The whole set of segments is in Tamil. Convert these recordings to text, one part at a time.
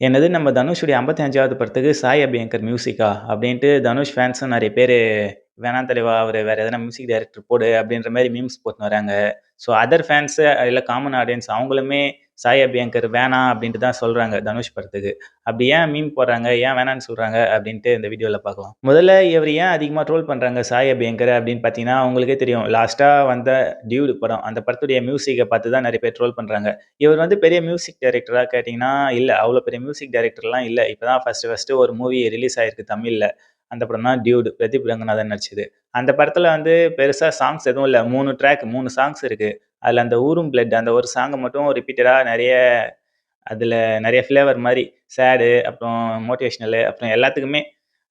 என்னது நம்ம தனுஷுடைய 55வது படத்துக்கு சாய் அபியங்கர் மியூசிக்கா? அப்படின்ட்டு தனுஷ் ஃபேன்ஸும் நெறைய பேரு, "வேணாம் தலைவா, அவரு வேற எதனா மியூசிக் டைரக்டர் போடு" அப்படின்ற மாரி மீம்ஸ் போட்டுன்னு வராங்க. ஸோ அதர் ஃபேன்ஸு இல்ல காமன் ஆடியன்ஸ் அவங்களுமே சாய் அபியங்கர் வேணாம் அப்படின்ட்டு தான் சொல்றாங்க தனுஷ் படத்துக்கு. அப்படி ஏன் மீம் போடுறாங்க? ஏன் வேணான்னு சொல்றாங்க? அப்படின்ட்டு இந்த வீடியோல பார்க்கலாம். முதல்ல இவரு ஏன் அதிகமா ட்ரோல் பண்றாங்க சாய் அபியங்கர அப்படின்னு பார்த்தீங்கன்னா, உங்களுக்கே தெரியும். லாஸ்ட்டா வந்த டியூடு படம். அந்த படத்துடைய மியூசிக்க பார்த்து தான் நெறைய பேர் ட்ரோல் பண்றாங்க. இவர் வந்து பெரிய மியூசிக் டைரக்டரா கேட்டீங்கன்னா, இல்ல. அவ்வளோ பெரிய மியூசிக் டைரக்டர்லாம் இல்ல. இப்ப தான் ஃபர்ஸ்ட்டு ஒரு மூவி ரிலீஸ் ஆயிருக்கு தமிழ்ல. அந்த படம் தான் டியூடு. பிரதீப் ரங்கநாதன் நடிச்சது. அந்த படத்துல வந்து பெருசா சாங்ஸ் எதுவும் இல்ல. 3 ட்ராக் 3 சாங்ஸ் இருக்கு. அதுல அந்த "ஊரும் பிளட்" அந்த ஒரு சாங்க மட்டும் ரிப்பீட்டடா அதுல நெறைய ஃப்ளேவர் மாரி சேடு, அப்புறம் மோட்டிவேஷனலு, அப்புறம் எல்லாத்துக்குமே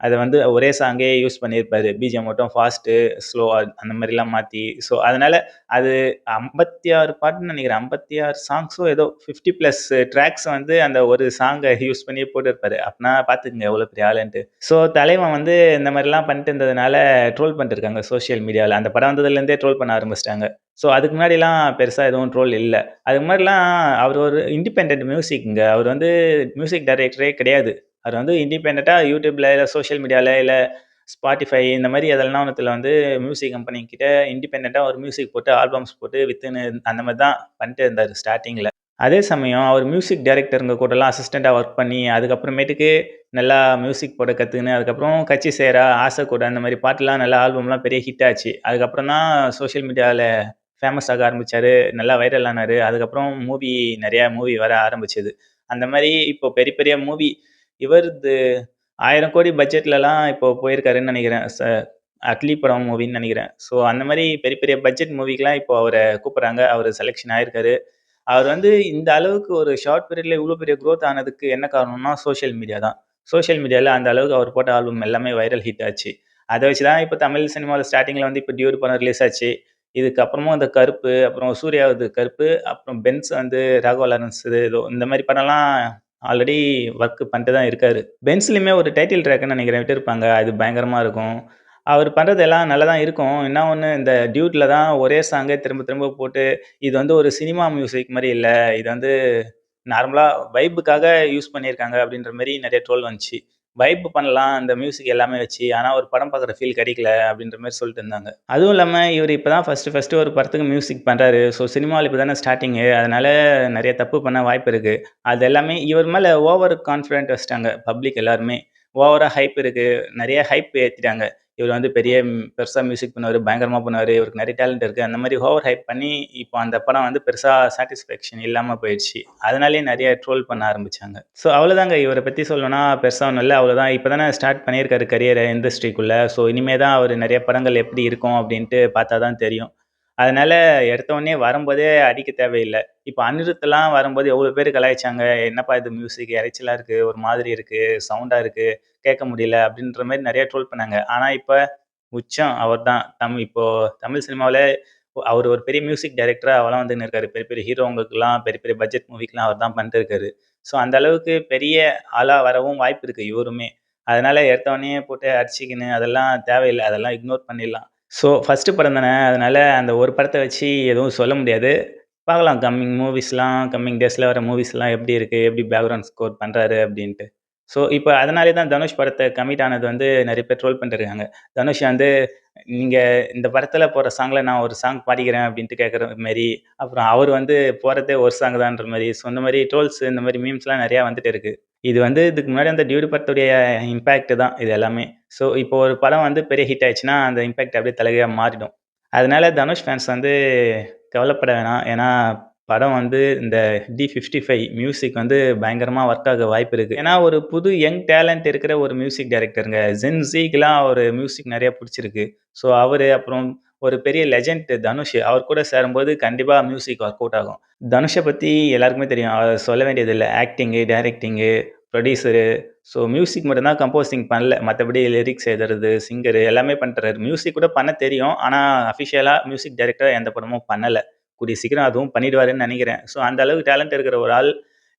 அத வந்து ஒரே சாங்கே யூஸ் பண்ணியிருப்பாரு. பிஜிஎம் மட்டும் ஃபாஸ்ட்டு, ஸ்லோவா அந்த மாரிலாம் மாத்தி. ஸோ, அதனால அது 56 பாட்டுன்னு நெனைக்கிறேன். 56 சாங்ஸோ ஏதோ 50 பிளஸ் ட்ராக்ஸ் வந்து அந்த ஒரு சாங்க யூஸ் பண்ணி போட்டிருப்பாரு. அப்பன்னா பார்த்துக்கங்க எவ்வளோ பெரிய ஆளுன்ட்டு. ஸோ, தலைவன் வந்து இந்த மாரிலாம் பண்ணிட்டு இருந்ததுனால ட்ரோல் பண்ணிட்டு இருக்காங்க சோசியல் மீடியால. அந்த படம் வந்ததுலேருந்தே ட்ரோல் பண்ண ஆரம்பிச்சுட்டாங்க. ஸோ, அதுக்கு முன்னாடிலாம் பெருசா எதுவும் ட்ரோல் இல்ல. அதுக்கு முன்னாடிலாம் அவர் ஒரு இண்டிபெண்டன்ட் மியூசிக்ங்க. அவர் வந்து மியூசிக் டைரக்டரே கிடையாது. அவர் வந்து இண்டிபெண்டன்ட்டா YouTubeல, இல்ல சோசியல் மீடியால, இல்ல Spotify இந்த மாரி எதெல்லாம் ஒண்ணுத்துல வந்து மியூசிக் கம்பெனி கிட்ட இண்டிபெண்டன்ட்டா ஒரு மியூசிக் போட்டு, ஆல்பம்ஸ் போட்டு வித்துன்னு அந்த மாரி தான் பண்ணிட்டு இருந்தாரு ஸ்டார்ட்டிங்ல. அதே சமயம் அவர் மியூசிக் டைரக்டருங்க கூடலாம் அசிஸ்டன்ட்டா ஒர்க் பண்ணி, அதுக்கப்புறமேட்டுக்கு நல்லா மியூசிக் போட கத்துக்கின்னு, அதுக்கப்புறம் கட்சி சேரா, ஆசை கூட அந்த மாரி பாட்டுலாம் நல்லா ஆல்பம்லாம் பெரிய ஹிட் ஆச்சு. அதுக்கப்புறம் தான் சோசியல் மீடியால ஃபேமஸ் ஆக ஆரம்பிச்சாரு. நல்லா வைரல் ஆனாரு. அதுக்கப்புறம் நெறைய மூவி வர ஆரம்பிச்சது. அந்த மாரி இப்போ பெரிய பெரிய மூவி இவரது 1000 கோடி பட்ஜெட்லலாம் இப்போ போயிருக்காருன்னு நெனைக்கிறேன். அட்லி படம் மூவின்னு நெனைக்கிறேன். ஸோ அந்த மாரி பெரிய பெரிய பட்ஜெட் மூவிக்குலாம் இப்போ அவர கூப்பிடுறாங்க. அவரு செலக்ஷன் ஆயிருக்காரு. அவர் வந்து இந்த அளவுக்கு ஒரு ஷார்ட் பீரியட்ல இவ்ளோ பெரிய குரோத் ஆனதுக்கு என்ன காரணம்னா, சோசியல் மீடியா தான். சோசியல் மீடியால அந்த அளவுக்கு அவர் போட்ட ஆல்பம் எல்லாமே வைரல் ஹிட் ஆச்சு. அத வச்சு தான் இப்ப தமிழ் சினிமால ஸ்டார்ட்டிங்ல வந்து இப்ப டியூட் படம் ரிலீஸ் ஆச்சு. இதுக்கப்புறமும் அந்த கருப்பு, அப்புறம் சூர்யாவுது கருப்பு, அப்புறம் பென்ஸ் வந்து ராகவா லாரன்ஸுது ஏதோ இந்த மாரி படம்லாம் ஆல்ரெடி ஒர்க் பண்ணிட்டு தான் இருக்காரு. பென்ஸ்லயுமே ஒரு டைட்டில் ட்ராக்ன்னு நெனைக்கிறேன் விட்டிருப்பாங்க. அது பயங்கரமா இருக்கும். அவர் பண்றது எல்லாம் நல்லா தான் இருக்கும். என்ன ஒண்ணு இந்த டியூட்ல தான் ஒரே சாங்கே திரும்ப திரும்ப போட்டு, இது வந்து ஒரு சினிமா மியூசிக் மாரி இல்ல. இது வந்து நார்மலா வைபுக்காக யூஸ் பண்ணியிருக்காங்க அப்படின்ற மாரி நெறைய ட்ரோல் வந்துச்சு. வைப் பண்ணலாம் அந்த மியூசிக் எல்லாமே வச்சு. ஆனா ஒரு படம் பார்க்குற ஃபீல் கிடைக்கல அப்படின்ற மாரி சொல்லிட்டு இருந்தாங்க. அதுவும் இல்லாம இவரு இப்ப தான் ஃபர்ஸ்ட்டு ஒரு படத்துக்கு மியூசிக் பண்றாரு. ஸோ சினிமால இப்ப தானே ஸ்டார்ட்டிங்கு. அதனால நெறைய தப்பு பண்ண வாய்ப்பு இருக்கு. அது எல்லாமே இவர் மேல ஓவர் கான்ஃபிடென்ட் வச்சுட்டாங்க பப்ளிக் எல்லாருமே. ஓவரா ஹைப் இருக்கு. நெறைய ஹைப் ஏத்திட்டாங்க. இவர் வந்து பெருசா மியூசிக் பண்ணுவாரு, பயங்கரமா பண்ணுவாரு, இவருக்கு நெறைய டேலண்ட் இருக்கு. அந்த மாரி ஓவர் ஹைப் பண்ணி, இப்போ அந்த படம் வந்து பெருசா சாட்டிஸ்ஃபேக்ஷன் இல்லாம போயிடுச்சு. அதனாலேயே நெறைய ட்ரோல் பண்ண ஆரம்பிச்சாங்க. ஸோ அவ்வளோதாங்க. இவர பத்தி சொல்லணும்னா பெருசா ஒண்ணும் இல்ல. அவ்வளோதான். இப்ப தானே ஸ்டார்ட் பண்ணியிருக்காரு கரியர இண்டஸ்ட்ரிக்குள்ள. ஸோ இனிமே தான் அவரு நெறைய படங்கள் எப்படி இருக்கும் அப்படின்ட்டு பார்த்தா தான் தெரியும். அதனால எடுத்த உடனே வரும்போதே அடிக்க தேவையில்ல. இப்ப அனிருத்லாம் வரும்போது எவ்வளோ பேரு கலாய்ச்சாங்க. "என்னப்பா இது மியூசிக் இரைச்சலா இருக்கு, ஒரு மாதிரி இருக்கு, சவுண்டா இருக்கு, கேட்க முடியல." அப்படின்ற மாரி நெறைய ட்ரோல் பண்ணாங்க. ஆனா இப்ப உச்சம் அவர்தான். இப்போ தமிழ் சினிமாவுல அவரு ஒரு பெரிய மியூசிக் டைரக்டரா வலம் வந்துன்னு இருக்காரு. பெரிய பெரிய ஹீரோங்களுக்கெல்லாம் பெரிய பெரிய பட்ஜெட் மூவிக்குலாம் அவர் தான் பண்ணிட்டு இருக்காரு. ஸோ அந்த அளவுக்கு பெரிய ஆளா வரவும் வாய்ப்பு இருக்கு இவருமே. அதனால எடுத்தோனயே போட்டு அடிச்சுக்கின்னு அதெல்லாம் தேவையில்ல. அதெல்லாம் இக்னோர் பண்ணிடலாம். ஸோ ஃபர்ஸ்ட்டு படம் தானே. அதனால அந்த ஒரு படத்த வச்சு எதுவும் சொல்ல முடியாது. பார்க்கலாம் கம்மிங் டேஸ்ல வர மூவிஸ்லாம் எப்படி இருக்கு? எப்படி பேக்கிரவுண்ட் ஸ்கோர் பண்றாரு? அப்படின்ட்டு. ஸோ இப்ப அதனாலேயே தான் தனுஷ் படத்த கமிட் ஆனது வந்து நெறைய பேர் ட்ரோல் பண்ணிட்டு இருக்காங்க. தனுஷ் வந்து நீங்க இந்த படத்துல போடுற சாங்ல நான் ஒரு சாங் பாடிக்கிறேன் அப்படின்ட்டு கேட்குற மாரி, அப்புறம் அவரு வந்து போடுறதே ஒரு சாங் தான்ற மாரி, ஸோ இந்த மாரி ட்ரோல்ஸ் இந்த மாரி மீம்ஸ்லாம் நெறையா வந்துட்டு இருக்கு. இது வந்து இதுக்கு முன்னாடி அந்த டியூடு படத்துடைய இம்பாக்ட் தான் இது எல்லாமே. ஸோ இப்போ ஒரு படம் வந்து பெரிய ஹிட் ஆயிடுச்சுன்னா, அந்த இம்பாக்ட் அப்படியே தலைகீழா மாறிடும். அதனால தனுஷ் ஃபேன்ஸ் வந்து கவலைப்பட வேணாம். ஏன்னா, படம் வந்து இந்த டி55 மியூசிக் வந்து பயங்கரமா ஒர்க் ஆக வாய்ப்பு இருக்கு. ஏன்னா, ஒரு புது யங் டேலண்ட் இருக்கிற ஒரு மியூசிக் டைரக்டருங்க. ஜென்ஸிக்குலாம் அவரு மியூசிக் நெறைய புடிச்சிருக்கு. ஸோ, அவரு அப்புறம் ஒரு பெரிய லெஜண்ட் தனுஷ். அவர் கூட சேரும்போது கண்டிப்பா மியூசிக் ஒர்க் அவுட் ஆகும். தனுஷ பத்தி எல்லாருக்குமே தெரியும். சொல்ல வேண்டியதில்ல. Acting, directing, producer. So music மட்டும் தான் கம்போசிங் பண்ணல. மத்தபடி லிரிக்ஸ் எழுதுறது, சிங்கரு எல்லாமே பண்றாரு. மியூசிக் கூட பண்ண தெரியும். ஆனா, அஃபிஷியலா மியூசிக் டைரக்டரா எந்த படமும் பண்ணல. கூடிய சீக்கிரம் அதுவும் பண்ணிடுவாருன்னு நெனைக்கிறேன். ஸோ அந்த அளவுக்கு டேலண்ட் இருக்கிற ஒரு ஆள்,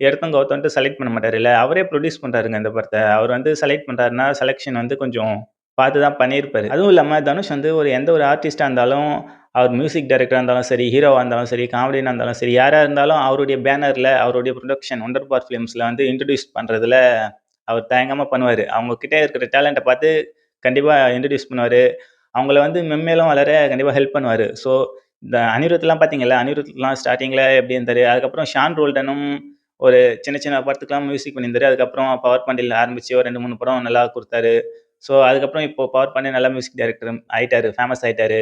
எடுத்தோம் கவுத்தோன்ட்டு செலக்ட் பண்ண மாட்டாருல்ல. அவரே ப்ரொடியூஸ் பண்றாருங்க இந்த படத்த. அவர் வந்து செலக்ட் பண்றாருன்னா, செலக்ஷன் வந்து கொஞ்சம் பார்த்து தான் பண்ணியிருப்பாரு. அதுவும் இல்லாம தனுஷ் வந்து எந்த ஒரு ஆர்டிஸ்ட்டா இருந்தாலும், அவர் மியூசிக் டைரக்டரா இருந்தாலும் சரி, ஹீரோவா இருந்தாலும் சரி, காமெடியனா இருந்தாலும் சரி, யாரா இருந்தாலும் அவருடைய பேனர்ல, அவருடைய புரொடக்ஷன் வொண்டர் பார் ஃபிலிம்ஸ்ல வந்து இன்ட்ரோடியூஸ் பண்றதுல அவர் தயங்காம பண்ணுவாரு. அவங்க கிட்ட இருக்கிற டேலண்ட்ட பார்த்து கண்டிப்பா இன்ட்ரோடியூஸ் பண்ணுவாரு. அவங்கள வந்து மென்மேலும் வளர கண்டிப்பா ஹெல்ப் பண்ணுவாரு. ஸோ இந்த அனிருத்லாம் பார்த்தீங்கல்ல, அனிருத்லாம் ஸ்டார்ட்டிங்ல எப்படி இருந்தாரு, அதுக்கப்புறம் ஷான் ரோல்டனும் ஒரு சின்ன சின்ன படத்துக்குலாம் மியூசிக் பண்ணியிருந்தாரு. அதுக்கப்புறம் பவர் பாண்டியன்ல ஆரம்பிச்சு ஒரு 2, 3 படம் நல்லா குடுத்தாரு. ஸோ அதுக்கப்புறம் இப்போ பவர் பாண்டியன் நல்ல மியூசிக் டைரக்டர் ஆயிட்டாரு. ஃபேமஸ் ஆயிட்டாரு.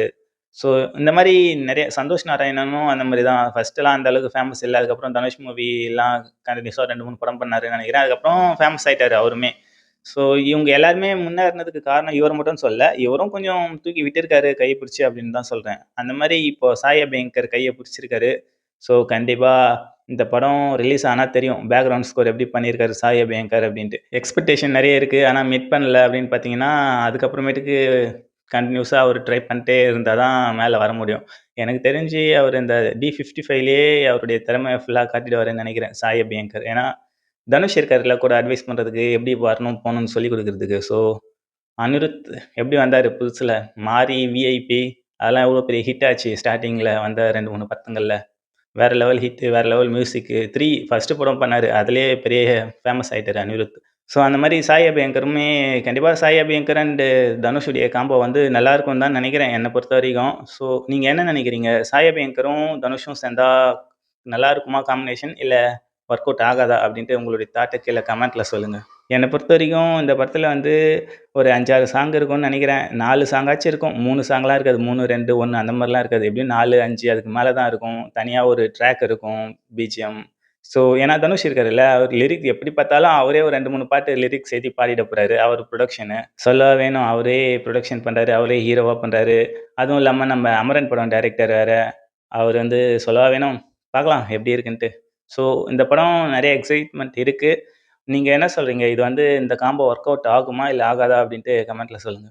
ஸோ இந்த மாரி நெறைய சந்தோஷ் நாராயணனும் அந்த மாரி தான். ஃபர்ஸ்ட்லாம் அந்த அளவுக்கு ஃபேமஸ் இல்ல. அதுக்கப்புறம் தனுஷ் மூவிலாம் கன்டினியூஸா 2, 3 படம் பண்ணாருன்னு நெனைக்கிறேன். அதுக்கப்புறம் ஃபேமஸ் ஆயிட்டாரு அவருமே. ஸோ இவங்க எல்லாருமே முன்னேறுனதுக்கு காரணம் இவர மட்டும் சொல்லல. இவரும் கொஞ்சம் தூக்கி விட்டிருக்காரு கைய பிடிச்சு அப்படின்னு தான் சொல்றேன். அந்த மாரி இப்போ சாய் அபியங்கர் கைய பிடிச்சிருக்காரு. ஸோ கண்டிப்பா இந்த படம் ரிலீஸ் ஆனா தெரியும். பேக்கிரவுண்ட் ஸ்கோர் எப்படி பண்ணியிருக்காரு சாய் அபியங்கர் அப்படின்ட்டு. எக்ஸ்பெக்டேஷன் நெறைய இருக்கு. ஆனா மீட் பண்ணல அப்படின்னு பார்த்தீங்கன்னா, அதுக்கப்புறமேட்டுக்கு கன்டினியூஸா அவரு ட்ரை பண்ணிட்டே இருந்தா தான் மேல வர முடியும். எனக்கு தெரிஞ்சு அவரு இந்த டி55லயே அவருடைய திறமைய ஃபுல்லா காட்டிடுவாருன்னு நெனைக்கிறேன், சாய் அபியங்கர். ஏன்னா, தனுஷ் இருக்காருல்ல கூட அட்வைஸ் பண்றதுக்கு, எப்படி வரணும், போணும்னு சொல்லிக் குடுக்குறதுக்கு. ஸோ, அனிருத் எப்படி வந்தாரு புதுசுல, மாரி, விஐபி அதெல்லாம் எவ்வளோ பெரிய ஹிட் ஆச்சு ஸ்டார்ட்டிங்ல வந்த 2, 3 படங்கள்ல. வேற லெவல் ஹிட், வேற லெவல் மியூசிக்கு. 3 ஃபர்ஸ்ட் படம் பண்ணாரு. அதிலேயே பெரிய ஃபேமஸ் ஆயிட்டாரு அனிருத். ஸோ அந்த மாரி சாய் அபியங்கருமே கண்டிப்பா சாய் அபியங்கர் அண்ட் தனுஷுடைய காம்போ வந்து நல்லாருக்கும்னு தான் நெனைக்கிறேன், என்ன பொறுத்தவரைக்கும். ஸோ நீங்க என்ன நெனைக்கிறீங்க? சாய் அபியங்கரும், தனுஷும் சேர்ந்தா நல்லா இருக்குமா காம்பினேஷன்? இல்ல ஒர்க் அவுட் ஆகாதா? அப்படின்ட்டு உங்களுடைய தாட்ட கீழ கமெண்ட்ல சொல்லுங்க. என்ன பொறுத்தவரைக்கும் இந்த படத்துல வந்து ஒரு 5, 6 சாங் இருக்கும்னு நெனைக்கிறேன். 4 சாங்காச்சும் இருக்கும். 3 சாங்லாம் இருக்காது. 3, 2, 1 அந்த மாரிலாம் இருக்காது. எப்படியும் 4, 5 அதுக்கு மேல தான் இருக்கும். தனியா ஒரு ட்ராக் இருக்கும். பிஜிஎம். ஸோ ஏன்னா தனுஷ் இருக்காருல்ல, அவர் லிரிக் எப்படி பார்த்தாலும் அவரே ஒரு 2, 3 பாட்டு லிரிக்ஸ் எழுதி பாடிட போறாரு. அவர் புரொடக்ஷனு. சொல்லவா வேணும், அவரே புரொடக்ஷன் பண்றாரு. அவரே ஹீரோவா பண்றாரு. அதுவும் இல்லாம நம்ம அமரன் படம் டைரக்டர் வேற. அவர் வந்து சொல்லவா வேணும். பார்க்கலாம் எப்படி இருக்குன்ட்டு. ஸோ இந்த படம் நெறைய எக்ஸைட்மென்ட் இருக்கு. நீங்க என்ன சொல்றீங்க? இது வந்து இந்த காம்போ ஒர்க் அவுட் ஆகுமா? இல்ல ஆகாதா? அப்படின்ட்டு கமெண்ட்ல சொல்லுங்க.